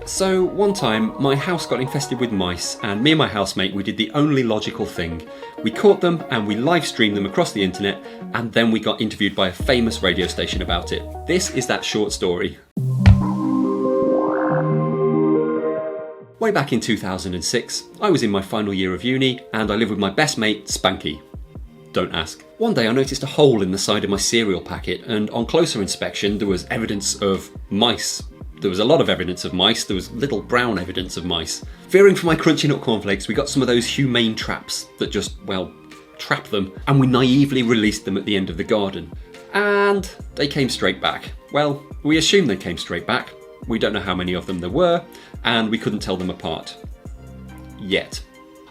So one time my house got infested with mice, and me and my housemate, we did the only logical thing. We caught them and we live streamed them across the internet, and then we got interviewed by a famous radio station about it. This is that short story. Way back in 2006, I was in my final year of uni and I lived with my best mate, Spanky. Don't ask. One day I noticed a hole in the side of my cereal packet, and on closer inspection there was evidence of mice. There was a lot of evidence of mice, there was little brown evidence of mice. Fearing for my crunchy nut cornflakes, we got some of those humane traps that just, trap them, and we naively released them at the end of the garden. And they came straight back. Well, we assume they came straight back. We don't know how many of them there were, and we couldn't tell them apart. Yet.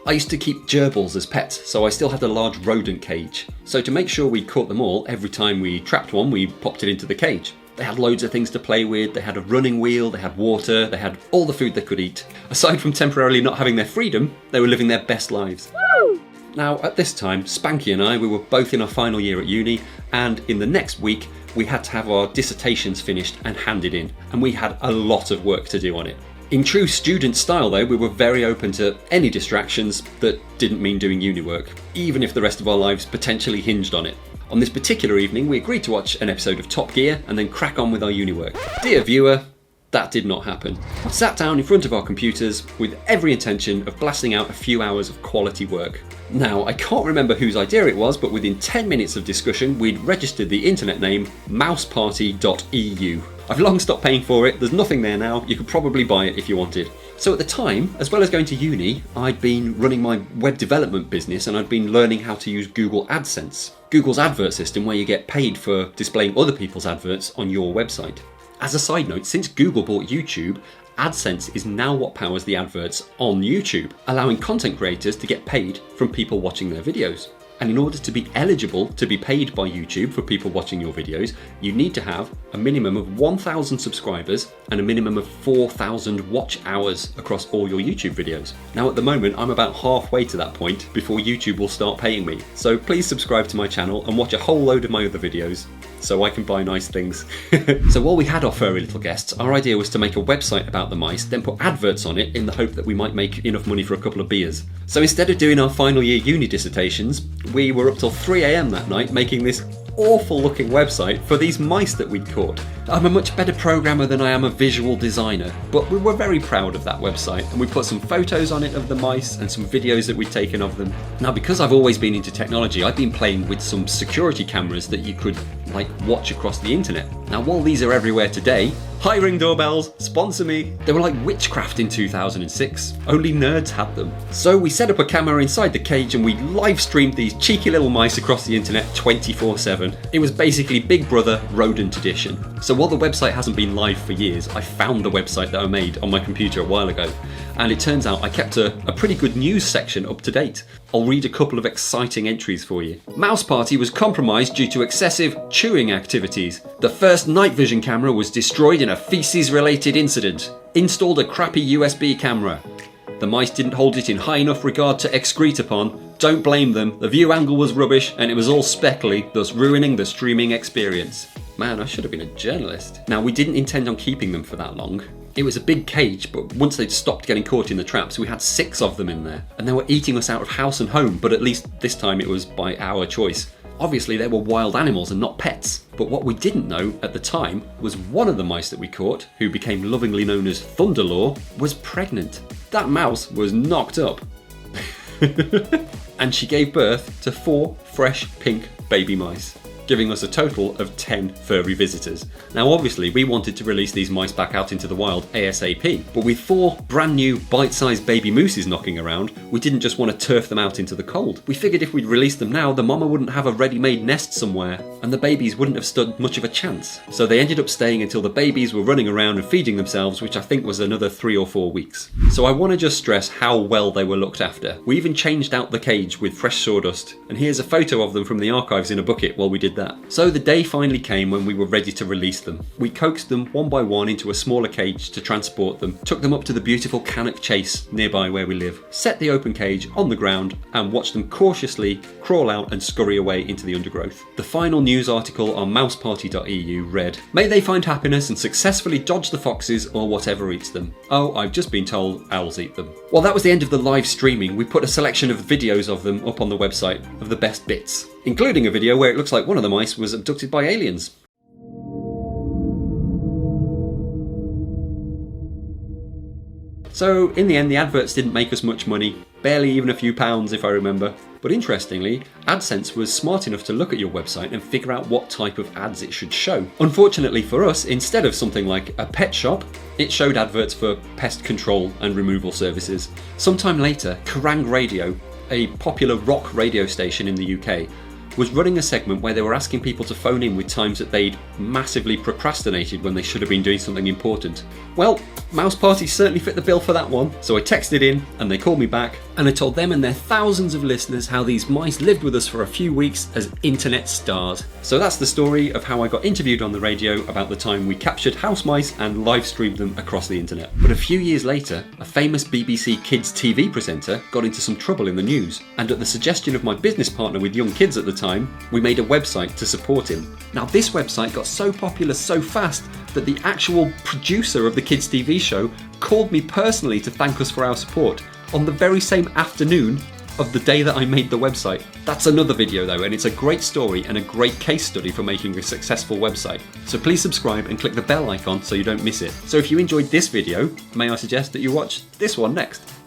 I used to keep gerbils as pets, so I still had a large rodent cage. So to make sure we caught them all, every time we trapped one, we popped it into the cage. They had loads of things to play with, they had a running wheel, they had water, they had all the food they could eat. Aside from temporarily not having their freedom, they were living their best lives. Woo! Now, at this time, Spanky and I, we were both in our final year at uni, and in the next week, we had to have our dissertations finished and handed in, and we had a lot of work to do on it. In true student style though, we were very open to any distractions that didn't mean doing uni work, even if the rest of our lives potentially hinged on it. On this particular evening, we agreed to watch an episode of Top Gear and then crack on with our uni work. Dear viewer, that did not happen. We sat down in front of our computers with every intention of blasting out a few hours of quality work. Now, I can't remember whose idea it was, but within 10 minutes of discussion, we'd registered the internet name mouseparty.eu. I've long stopped paying for it, there's nothing there now, you could probably buy it if you wanted. So at the time, as well as going to uni, I'd been running my web development business and I'd been learning how to use Google AdSense, Google's advert system where you get paid for displaying other people's adverts on your website. As a side note, since Google bought YouTube, AdSense is now what powers the adverts on YouTube, allowing content creators to get paid from people watching their videos. And in order to be eligible to be paid by YouTube for people watching your videos, you need to have a minimum of 1,000 subscribers and a minimum of 4,000 watch hours across all your YouTube videos. Now at the moment, I'm about halfway to that point before YouTube will start paying me. So please subscribe to my channel and watch a whole load of my other videos so I can buy nice things. So while we had our furry little guests, our idea was to make a website about the mice, then put adverts on it in the hope that we might make enough money for a couple of beers. So instead of doing our final year uni dissertations, we were up till 3 AM that night making this awful looking website for these mice that we'd caught. I'm a much better programmer than I am a visual designer, but we were very proud of that website and we put some photos on it of the mice and some videos that we'd taken of them. Now because I've always been into technology, I've been playing with some security cameras that you could watch across the internet. Now while these are everywhere today, hi Ring Doorbells, sponsor me. They were like witchcraft in 2006, only nerds had them. So we set up a camera inside the cage and we live streamed these cheeky little mice across the internet 24/7. It was basically Big Brother Rodent Edition. So while the website hasn't been live for years, I found the website that I made on my computer a while ago. And it turns out I kept a pretty good news section up to date. I'll read a couple of exciting entries for you. Mouse Party was compromised due to excessive chewing activities. The first night vision camera was destroyed in a feces-related incident. Installed a crappy USB camera. The mice didn't hold it in high enough regard to excrete upon. Don't blame them, the view angle was rubbish and it was all speckly, thus ruining the streaming experience. Man, I should have been a journalist. Now, we didn't intend on keeping them for that long. It was a big cage, but once they'd stopped getting caught in the traps, we had 6 of them in there. And they were eating us out of house and home, but at least this time it was by our choice. Obviously, they were wild animals and not pets. But what we didn't know at the time was one of the mice that we caught, who became lovingly known as Thunderlaw, was pregnant. That mouse was knocked up. And she gave birth to 4 fresh pink baby mice, giving us a total of 10 furry visitors. Now obviously we wanted to release these mice back out into the wild ASAP, but with 4 brand new bite-sized baby mooses knocking around, we didn't just want to turf them out into the cold. We figured if we'd release them now, the mama wouldn't have a ready-made nest somewhere, and the babies wouldn't have stood much of a chance. So they ended up staying until the babies were running around and feeding themselves, which I think was another 3 or 4 weeks. So I want to just stress how well they were looked after. We even changed out the cage with fresh sawdust, and here's a photo of them from the archives in a bucket while we did that. So the day finally came when we were ready to release them. We coaxed them one by one into a smaller cage to transport them, took them up to the beautiful Cannock Chase nearby where we live, set the open cage on the ground and watched them cautiously crawl out and scurry away into the undergrowth. The final news article on mouseparty.eu read, "May they find happiness and successfully dodge the foxes or whatever eats them. Oh, I've just been told owls eat them." Well, that was the end of the live streaming. We put a selection of videos of them up on the website of the best bits, including a video where it looks like one of the mice was abducted by aliens. So in the end, the adverts didn't make us much money, barely even a few pounds if I remember. But interestingly, AdSense was smart enough to look at your website and figure out what type of ads it should show. Unfortunately for us, instead of something like a pet shop, it showed adverts for pest control and removal services. Sometime later, Kerrang Radio, a popular rock radio station in the UK, was running a segment where they were asking people to phone in with times that they'd massively procrastinated when they should have been doing something important. Well, Mouse Party certainly fit the bill for that one, so I texted in and they called me back and I told them and their thousands of listeners how these mice lived with us for a few weeks as internet stars. So that's the story of how I got interviewed on the radio about the time we captured house mice and live streamed them across the internet. But a few years later, a famous BBC Kids TV presenter got into some trouble in the news, and at the suggestion of my business partner with young kids at the time, we made a website to support him. Now this website got so popular so fast that the actual producer of the kids TV show called me personally to thank us for our support on the very same afternoon of the day that I made the website. That's another video though, and it's a great story and a great case study for making a successful website. So please subscribe and click the bell icon so you don't miss it. So if you enjoyed this video, may I suggest that you watch this one next.